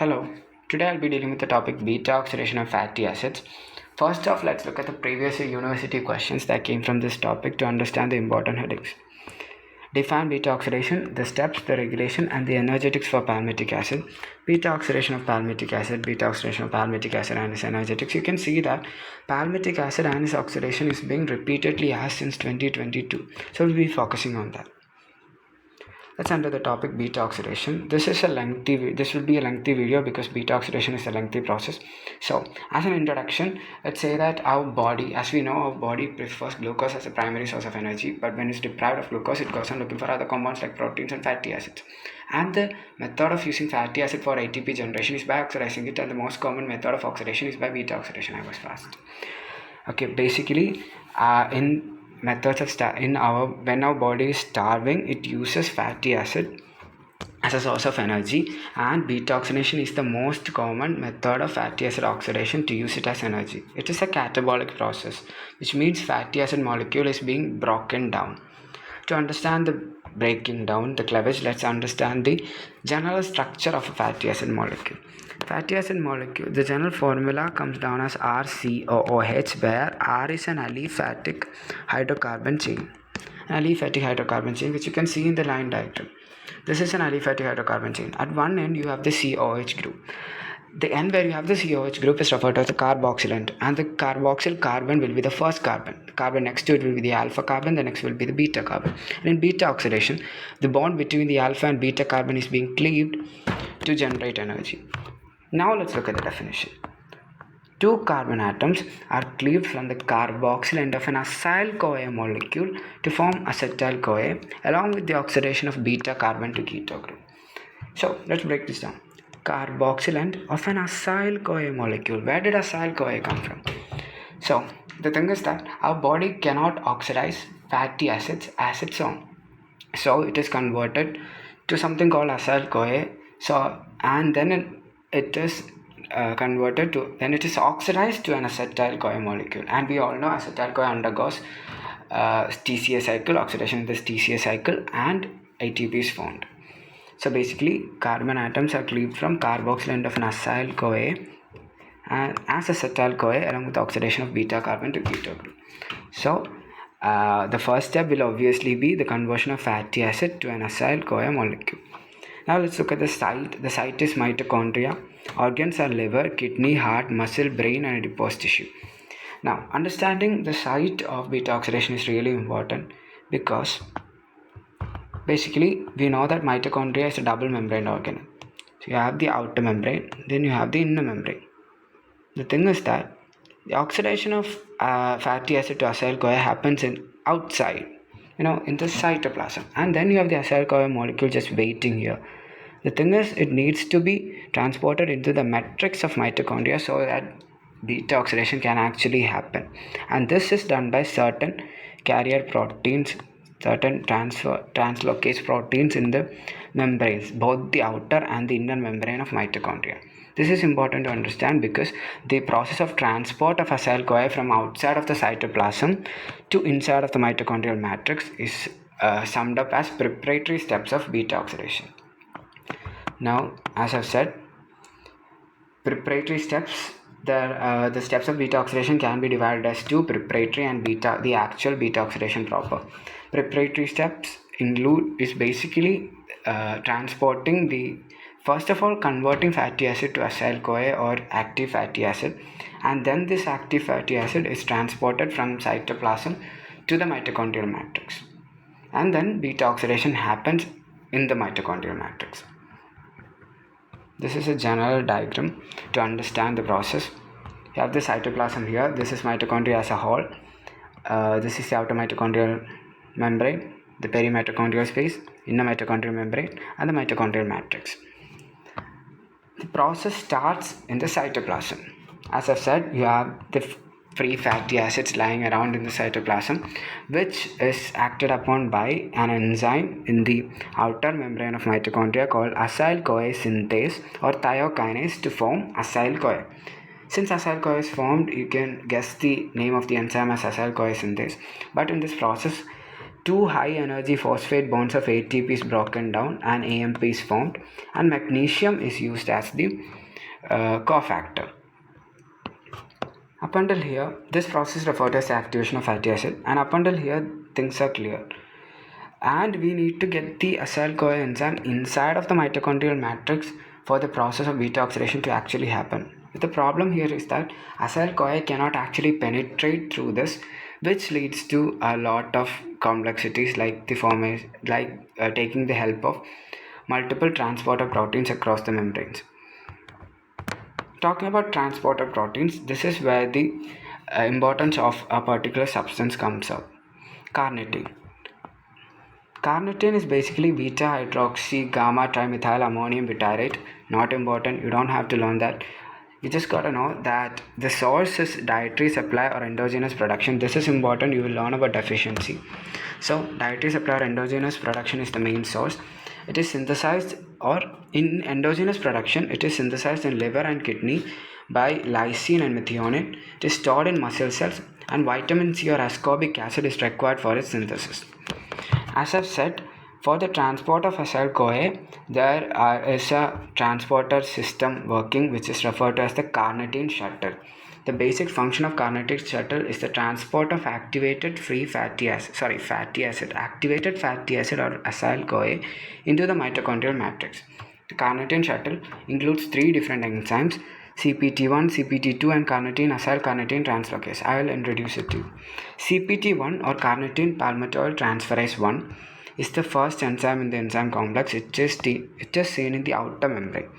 Hello, today I'll be dealing with the topic beta oxidation of fatty acids. First off, let's look at the previous year university questions that came from this topic to understand the important headings. Define beta oxidation, the steps, the regulation, and the energetics for palmitic acid. Beta oxidation of palmitic acid, beta oxidation of palmitic acid and its energetics. You can see that palmitic acid and its oxidation is being repeatedly asked since 2022. So we'll be focusing on that. Let's enter the topic beta oxidation. This will be a lengthy video because beta oxidation is a lengthy process. So as an introduction, let's say that our body, as we know, our body prefers glucose as a primary source of energy, but when it's deprived of glucose, it goes on looking for other compounds like proteins and fatty acids. And the method of using fatty acid for ATP generation is by oxidizing it, and the most common method of oxidation is by beta oxidation. I was fast. Okay, basically in methods of when our body is starving, it uses fatty acid as a source of energy, and beta oxidation is the most common method of fatty acid oxidation to use it as energy. It is a catabolic process, which means fatty acid molecule is being broken down. To understand the breaking down, the cleavage, let's understand the general structure of a fatty acid molecule. Fatty acid molecule, the general formula comes down as RCOOH, where R is an aliphatic hydrocarbon chain. An aliphatic hydrocarbon chain, which you can see in the line diagram. This is an aliphatic hydrocarbon chain. At one end, you have the COH group. The end where you have the COH group is referred to as the carboxyl end, and the carboxyl carbon will be the first carbon. The carbon next to it will be the alpha carbon, the next will be the beta carbon. And in beta oxidation, the bond between the alpha and beta carbon is being cleaved to generate energy. Now let's look at the definition. Two carbon atoms are cleaved from the carboxyl end of an acyl-CoA molecule to form acetyl-CoA, along with the oxidation of beta carbon to keto group. So let's break this down. Carboxyl end of an acyl-CoA molecule. Where did acyl-CoA come from? So the thing is that our body cannot oxidize fatty acids as its own. So it is converted to something called acyl-CoA. And then it is oxidized to an acetyl-CoA molecule, and we all know acetyl-CoA undergoes TCA cycle, oxidation in this TCA cycle, and ATP is formed. So basically, carbon atoms are cleaved from carboxyl end of an acyl-CoA and as acetyl-CoA along with oxidation of beta carbon to keto group. So the first step will obviously be the conversion of fatty acid to an acyl-CoA molecule. Now let's look at the site. The site is mitochondria. Organs are liver, kidney, heart, muscle, brain, and adipose tissue. Now, understanding the site of beta oxidation is really important because basically we know that mitochondria is a double membrane organ. So you have the outer membrane, then you have the inner membrane. The thing is that the oxidation of fatty acid to acyl-CoA happens outside, in the cytoplasm, and then you have the acyl-CoA molecule just waiting here. The thing is, it needs to be transported into the matrix of mitochondria so that beta oxidation can actually happen, and this is done by certain carrier proteins, certain translocase proteins in the membranes, both the outer and the inner membrane of mitochondria. This is important to understand because the process of transport of acyl-CoA from outside of the cytoplasm to inside of the mitochondrial matrix is summed up as preparatory steps of beta oxidation. Now, as I've said, preparatory steps, the steps of beta oxidation can be divided as two: preparatory and the actual beta oxidation proper. Preparatory steps is basically first of all, converting fatty acid to acyl-CoA or active fatty acid, and then this active fatty acid is transported from cytoplasm to the mitochondrial matrix, and then beta oxidation happens in the mitochondrial matrix. This is a general diagram to understand the process. You have the cytoplasm here. This is mitochondria as a whole. This is the outer mitochondrial membrane, the perimitochondrial space, inner mitochondrial membrane, and the mitochondrial matrix. The process starts in the cytoplasm. As I've said, you have the free fatty acids lying around in the cytoplasm, which is acted upon by an enzyme in the outer membrane of mitochondria called acyl-CoA synthase or thiokinase to form acyl-CoA. Since acyl-CoA is formed, you can guess the name of the enzyme as acyl-CoA synthase. But in this process, two high energy phosphate bonds of ATP is broken down and AMP is formed, and magnesium is used as the cofactor. Up until here, this process referred to as activation of fatty acid, and up until here things are clear. And we need to get the acyl-CoA enzyme inside of the mitochondrial matrix for the process of beta oxidation to actually happen. But the problem here is that acyl-CoA cannot actually penetrate through this, which leads to a lot of complexities like the formation, taking the help of multiple transporter proteins across the membranes. Talking about transporter proteins, this is where the importance of a particular substance comes up. Carnitine. Carnitine is basically beta hydroxy gamma trimethyl ammonium butyrate. Not important, you don't have to learn that. You just gotta know that the source is dietary supply or endogenous production. This is important, you will learn about deficiency. So dietary supply or endogenous production is the main source. It is synthesized, or in endogenous production, it is synthesized in liver and kidney by lysine and methionine. It is stored in muscle cells, and vitamin C or ascorbic acid is required for its synthesis. As I've said, for the transport of acyl-CoA, there is a transporter system working which is referred to as the carnitine shuttle. The basic function of carnitine shuttle is the transport of activated fatty acid or acyl-CoA into the mitochondrial matrix. The carnitine shuttle includes three different enzymes: CPT1, CPT2 and carnitine acylcarnitine translocase. I will introduce it to you. CPT1 or carnitine palmitoyl transferase 1 is the first enzyme in the enzyme complex. It is seen in the outer membrane.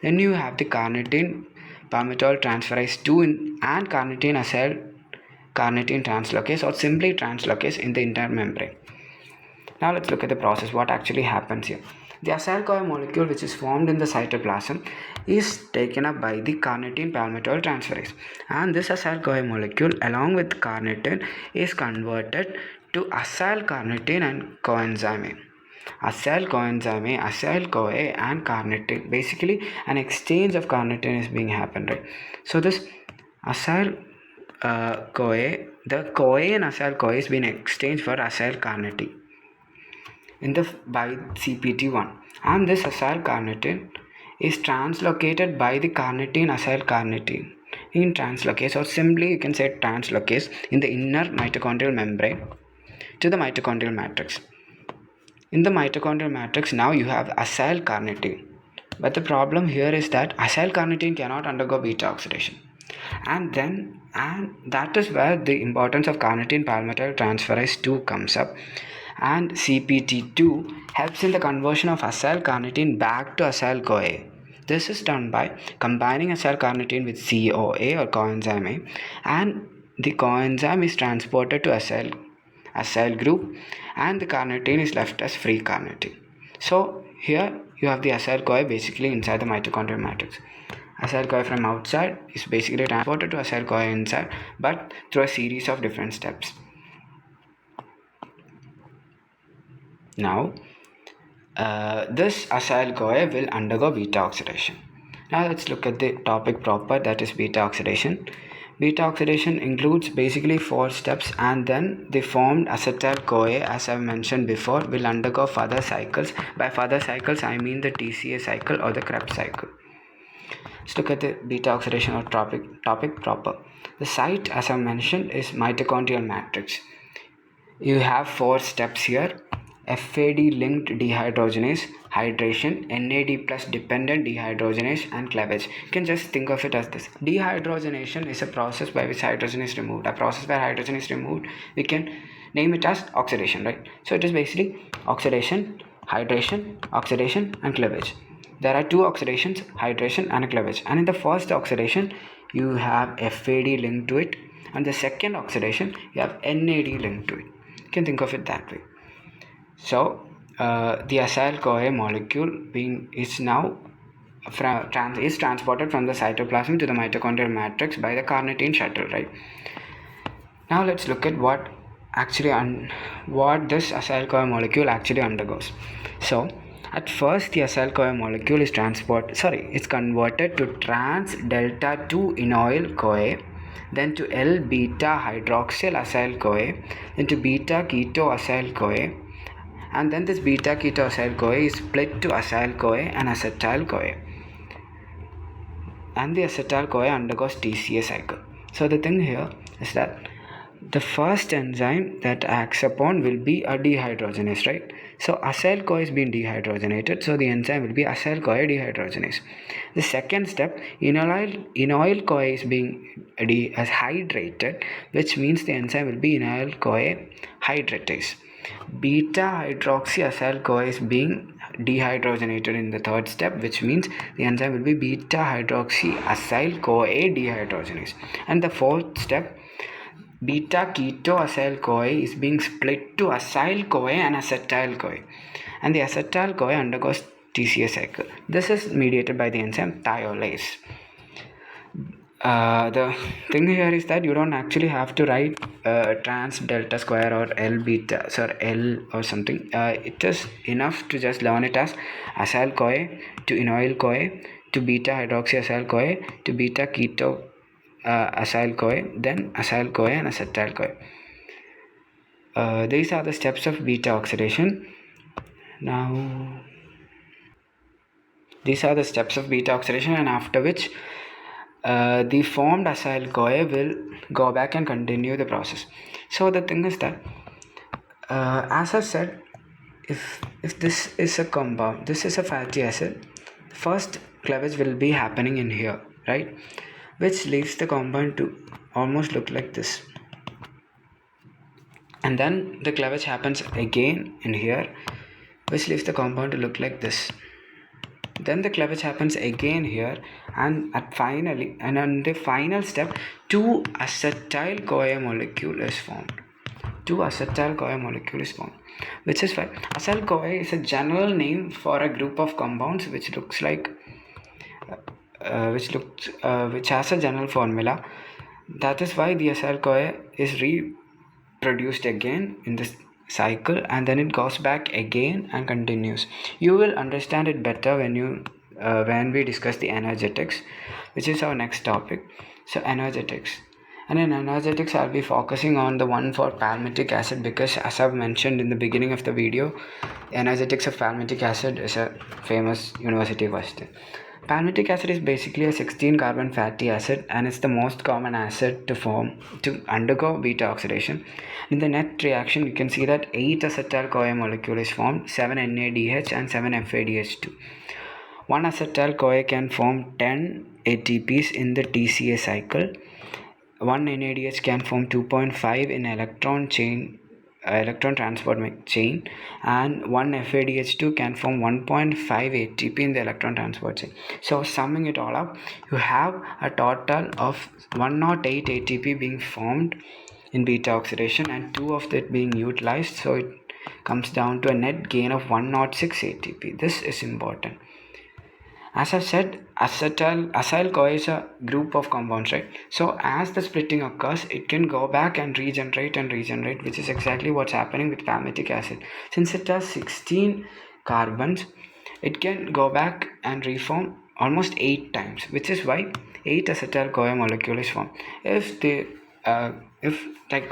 Then you have the carnitine palmitoyl transferase 2 and carnitine acylcarnitine translocase, or simply translocase, in the inner membrane. Now let's look at the process, what actually happens here. The acyl-CoA molecule, which is formed in the cytoplasm, is taken up by the carnitine palmitoyl transferase, and this acyl-CoA molecule along with carnitine is converted to acyl-carnitine and coenzyme A. Acyl-CoA and carnitine, basically an exchange of carnitine is being happened, right? So this acyl-CoA, the CoA and acyl-CoA is being exchanged for acyl-carnitine by CPT1, and this acyl-carnitine is translocated by the carnitine acylcarnitine in translocase, or simply you can say translocase, in the inner mitochondrial membrane to the mitochondrial matrix. In the mitochondrial matrix, now you have acylcarnitine, but the problem here is that acylcarnitine cannot undergo beta oxidation, and that is where the importance of carnitine palmitoyl transferase 2 comes up. And CPT2 helps in the conversion of acylcarnitine back to acyl-CoA. This is done by combining acylcarnitine with CoA or coenzyme A, and the coenzyme is transported to acyl group, and the carnitine is left as free carnitine. So here you have the acyl-CoA basically inside the mitochondrial matrix. Acyl-CoA from outside is basically transported to acyl-CoA inside, but through a series of different steps. Now, this acyl-CoA will undergo beta oxidation. Now let's look at the topic proper, that is beta oxidation. Beta oxidation includes basically 4 steps, and then the formed acetyl-CoA, as I mentioned before, will undergo further cycles. By further cycles, I mean the TCA cycle or the Krebs cycle. Let's look at the beta oxidation or topic proper. The site, as I mentioned, is mitochondrial matrix. You have 4 steps here: FAD linked dehydrogenase, hydration, NAD plus dependent dehydrogenase, and cleavage. You can just think of it as this. Dehydrogenation is a process by which hydrogen is removed. A process where hydrogen is removed, we can name it as oxidation, right? So it is basically oxidation, hydration, oxidation, and cleavage. There are 2 oxidations, hydration and cleavage. And in the first oxidation, you have FAD linked to it, and the second oxidation, you have NAD linked to it. You can think of it that way. So the acyl-CoA molecule is now transported from the cytoplasm to the mitochondrial matrix by the carnitine shuttle, right? Now let's look at what this acyl-CoA molecule actually undergoes. So at first, the acyl-CoA molecule is converted to trans delta 2 enoyl CoA then to L-beta hydroxyl acyl CoA, then to beta keto acyl CoA, and then this beta keto acyl CoA is split to acyl CoA and acetyl CoA, and the acetyl CoA undergoes TCA cycle. So the thing here is that the first enzyme that acts upon will be a dehydrogenase, right? So acyl CoA is being dehydrogenated, so the enzyme will be acyl CoA dehydrogenase. The second step, enoyl CoA is being hydrated, which means the enzyme will be enoyl CoA hydratase. Beta hydroxyacyl CoA is being dehydrogenated in the third step, which means the enzyme will be beta hydroxyacyl CoA dehydrogenase. And the fourth step, beta keto acyl CoA is being split to acyl CoA and acetyl CoA, and the acetyl CoA undergoes TCA cycle. This is mediated by the enzyme thiolase. The thing here is that you don't actually have to write trans delta square or L beta or L or something. It is enough to just learn it as acyl CoA to enoyl CoA to beta hydroxyacyl CoA to beta keto acyl CoA, then acyl CoA and acetyl CoA. These are the steps of beta oxidation. Now, these are the steps of beta oxidation, and after which the formed acyl CoA will go back and continue the process. So the thing is that, as I've said, if this is a compound, this is a fatty acid, first cleavage will be happening in here, right? Which leaves the compound to almost look like this. And then the cleavage happens again in here, which leaves the compound to look like this. Then the cleavage happens again here, and on the final step, 2-acetyl CoA molecule is formed. 2-acetyl CoA molecule is formed, which is why acyl CoA is a general name for a group of compounds which looks like which has a general formula. That is why the acyl CoA is reproduced again in this cycle, and then it goes back again and continues. You will understand it better when we discuss the energetics, which is our next topic. So energetics, and in energetics I'll be focusing on the one for palmitic acid, because as I've mentioned in the beginning of the video, energetics of palmitic acid is a famous university question. Palmitic acid is basically a 16-carbon fatty acid, and it's the most common acid to undergo beta oxidation. In the net reaction, you can see that 8-acetyl CoA molecule is formed, 7-NADH and 7-FADH2. 1-acetyl CoA can form 10 ATPs in the TCA cycle. 1-NADH can form 2.5 in electron transport chain, and 1-FADH2 can form 1.5 ATP in the electron transport chain. So summing it all up, you have a total of 108 ATP being formed in beta oxidation and 2 of it being utilized, so it comes down to a net gain of 106 ATP. This is important. As I've said, acyl CoA is a group of compounds, right? So as the splitting occurs, it can go back and regenerate, which is exactly what's happening with palmitic acid. Since it has 16 carbons, it can go back and reform almost 8 times, which is why 8-acetyl CoA molecule is formed.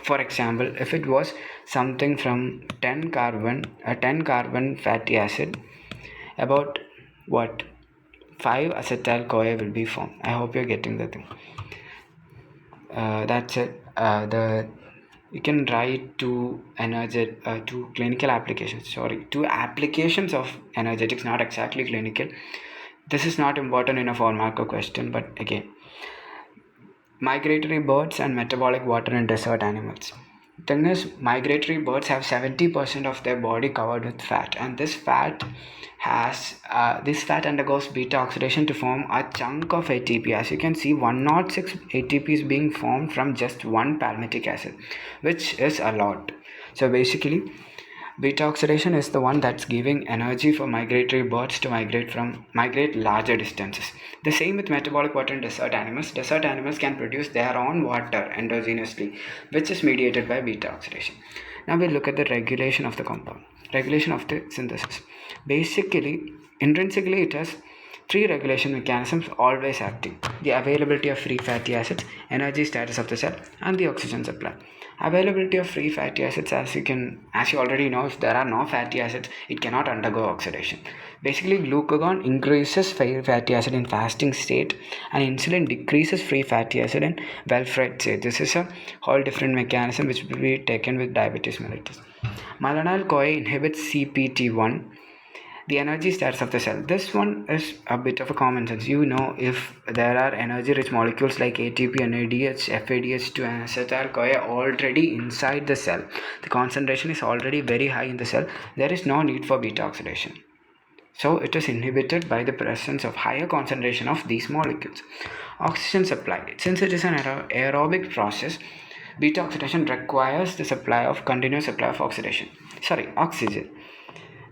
For example, if it was something from 10 carbon fatty acid, about 5-acetyl CoA will be formed. I hope you're getting the thing. That's it. You can write two clinical applications. Two applications of energetics, not exactly clinical. This is not important in a 4-marker question, but again, migratory birds and metabolic water in desert animals. The thing is, migratory birds have 70% of their body covered with fat, and this fat undergoes beta oxidation to form a chunk of ATP. As you can see, 106 ATP is being formed from just one palmitic acid, which is a lot. So basically, beta oxidation is the one that's giving energy for migratory birds to migrate larger distances. The same with metabolic water in desert animals. Desert animals can produce their own water endogenously, which is mediated by beta oxidation. Now we'll look at the regulation of the compound, regulation of the synthesis. Basically, intrinsically it has Three regulation mechanisms always acting: the availability of free fatty acids, energy status of the cell, and the oxygen supply. Availability of free fatty acids, as you already know, if there are no fatty acids, it cannot undergo oxidation. Basically, glucagon increases free fatty acid in fasting state, and insulin decreases free fatty acid in well-fed state. This is a whole different mechanism which will be taken with diabetes mellitus. Malonyl-CoA inhibits CPT1, the energy status of the cell. This one is a bit of a common sense. If there are energy rich molecules like ATP, NADH, FADH2 and acetyl-CoA already inside the cell, the concentration is already very high in the cell, there is no need for beta oxidation. So it is inhibited by the presence of higher concentration of these molecules. Oxygen supply. Since it is an aerobic process, beta oxidation requires the continuous supply of oxygen.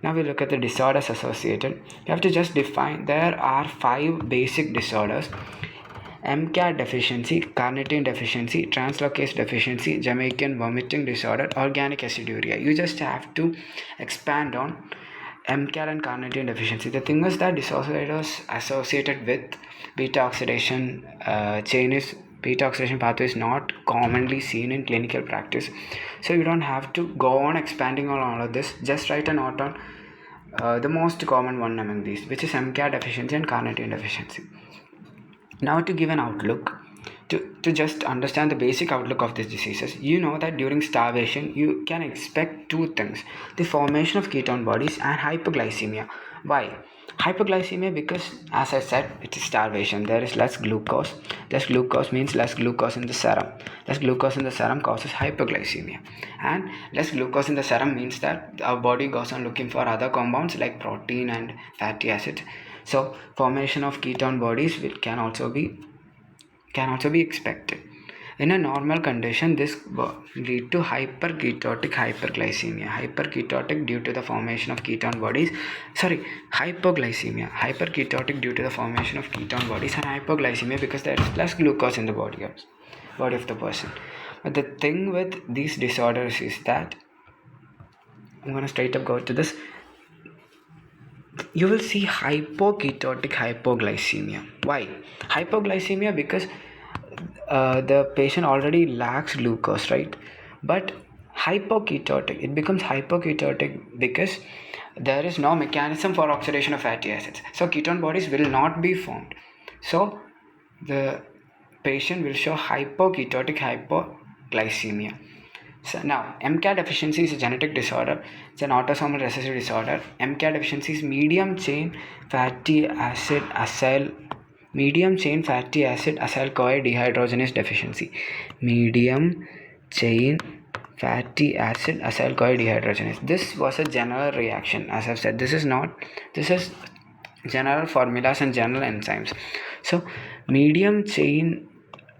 Now we look at the disorders associated. You have to just define, there are 5 basic disorders: MCAD deficiency, carnitine deficiency, translocase deficiency, Jamaican vomiting disorder, organic aciduria. You just have to expand on MCAD and carnitine deficiency. The thing is that disorders associated with beta oxidation beta oxidation pathway is not commonly seen in clinical practice, so you don't have to go on expanding on all of this. Just write a note on the most common one among these, which is MCAD deficiency and carnitine deficiency. Now, to give an outlook, to just understand the basic outlook of these diseases, that during starvation you can expect two things: the formation of ketone bodies and hypoglycemia. Why hypoglycemia? Because, as I said, it is starvation. There is less glucose. Less glucose means less glucose in the serum. Less glucose in the serum causes hypoglycemia, and less glucose in the serum means that our body goes on looking for other compounds like protein and fatty acids. So formation of ketone bodies can also be expected. In a normal condition, this lead to hyperketotic hyperglycemia. Hyperketotic due to the formation of ketone bodies. Hypoglycemia. Hyperketotic due to the formation of ketone bodies, and hypoglycemia because there is less glucose in the body of the person. But the thing with these disorders is that, I'm going to straight up go to this, you will see hypoketotic hypoglycemia. Why? Hypoglycemia because the patient already lacks glucose, right? But hypoketotic, it becomes hypoketotic because there is no mechanism for oxidation of fatty acids, so ketone bodies will not be formed. So the patient will show hypoketotic hypoglycemia. So now, MCAD deficiency is a genetic disorder. It's an autosomal recessive disorder. MCAD deficiency is medium chain fatty acid acyl CoA dehydrogenase deficiency. Medium chain fatty acid acyl CoA dehydrogenase. This was a general reaction. As I've said, this is general formulas and general enzymes. So medium chain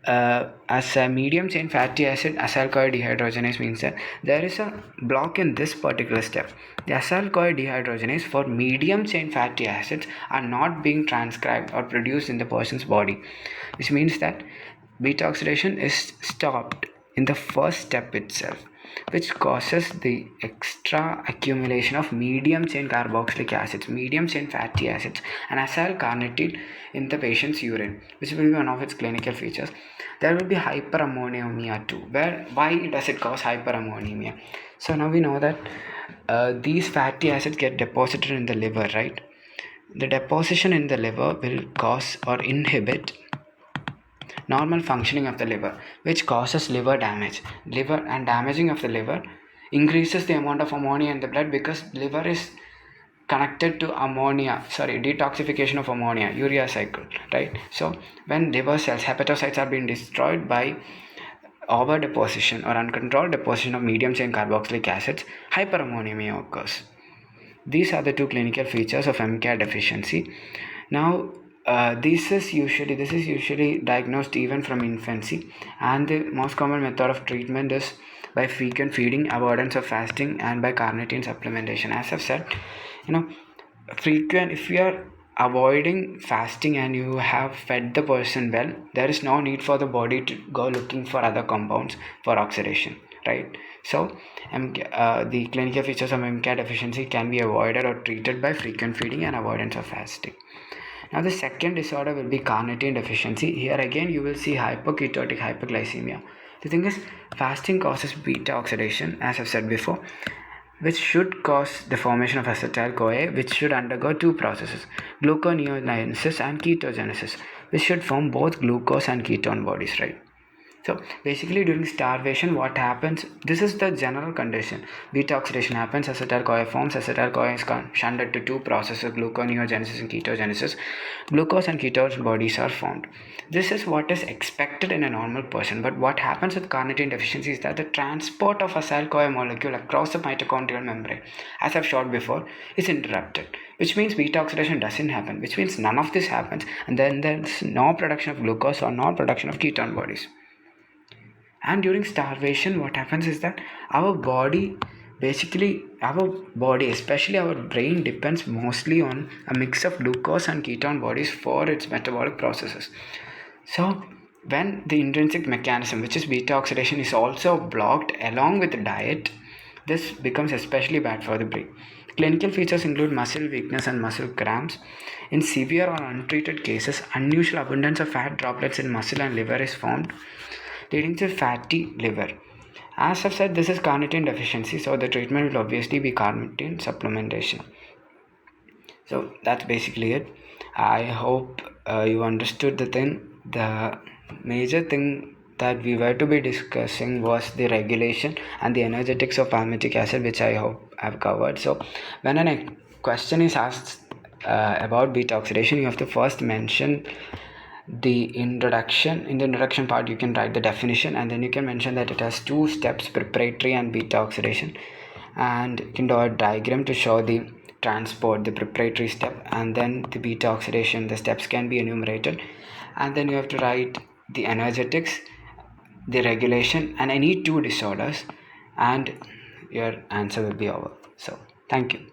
as a medium chain fatty acid acyl CoA dehydrogenase means that there is a block in this particular step. The acyl CoA dehydrogenase for medium chain fatty acids are not being transcribed or produced in the person's body, which means that beta oxidation is stopped in the first step itself, which causes the extra accumulation of medium chain carboxylic acids, medium chain fatty acids, and acyl carnitine in the patient's urine, which will be one of its clinical features. There will be hyperammonemia too. Why does it cause hyperammonemia? So now we know that these fatty acids get deposited in the liver, right? The deposition in the liver will cause or inhibit normal functioning of the liver, which causes liver damage. Liver and damaging of the liver increases the amount of ammonia in the blood because liver is connected to detoxification of ammonia, urea cycle, right? So when liver cells, hepatocytes, are being destroyed by over deposition or uncontrolled deposition of medium chain carboxylic acids, hyperammonemia occurs. These are the two clinical features of MCAD deficiency. Now, this is usually diagnosed even from infancy, and the most common method of treatment is by frequent feeding, avoidance of fasting, and by carnitine supplementation. As I've said, if you are avoiding fasting and you have fed the person well, there is no need for the body to go looking for other compounds for oxidation, right? So the clinical features of MCAD deficiency can be avoided or treated by frequent feeding and avoidance of fasting. Now the second disorder will be carnitine deficiency. Here again you will see hypoketotic hyperglycemia. The thing is, fasting causes beta oxidation, as I've said before, which should cause the formation of acetyl-CoA, which should undergo two processes, gluconeogenesis and ketogenesis, which should form both glucose and ketone bodies, right? So basically during starvation, what happens, this is the general condition. Beta oxidation happens, acetyl-CoA forms, acetyl-CoA is shunted to two processes, gluconeogenesis and ketogenesis. Glucose and ketone bodies are formed. This is what is expected in a normal person, but what happens with carnitine deficiency is that the transport of acyl-CoA molecule across the mitochondrial membrane, as I've showed before, is interrupted, which means beta oxidation doesn't happen, which means none of this happens, and then there's no production of glucose or no production of ketone bodies. And during starvation, what happens is that our body, especially our brain, depends mostly on a mix of glucose and ketone bodies for its metabolic processes. So when the intrinsic mechanism, which is beta oxidation, is also blocked along with the diet, this becomes especially bad for the brain. Clinical features include muscle weakness and muscle cramps. In severe or untreated cases, unusual abundance of fat droplets in muscle and liver is formed, leading to fatty liver. As I've said, this is carnitine deficiency, so the treatment will obviously be carnitine supplementation. So that's basically it. I hope you understood the thing. The major thing that we were to be discussing was the regulation and the energetics of palmitic acid, which I hope I've covered. So when a question is asked about beta oxidation, you have to first mention the introduction. In the introduction part, you can write the definition, and then you can mention that it has two steps, preparatory and beta oxidation, and you can draw a diagram to show the transport, the preparatory step, and then the beta oxidation. The steps can be enumerated, and then you have to write the energetics, the regulation, and any two disorders, and your answer will be over. So thank you.